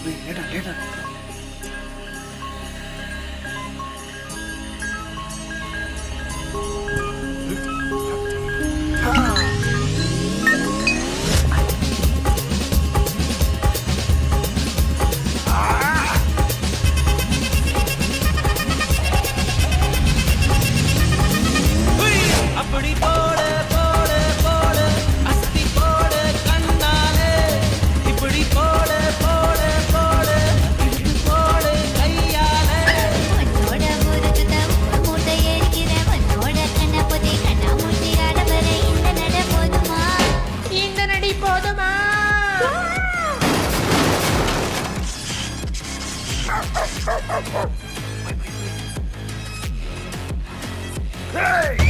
லேடா லேடா. அப்படி போடு போடு போடு அஸ்தி போடு கண்ணாலே இப்படி போடு போடு போடு இப்படி போடு கையாலே உன்னோட முறுக்குத மூட்டை எரிக்கிற உன்னோட கண்ண பொதி கண்ணா மூட்டி ஆடவரை இந்த நட போதுமா இந்த நடி போதுமா? Hey!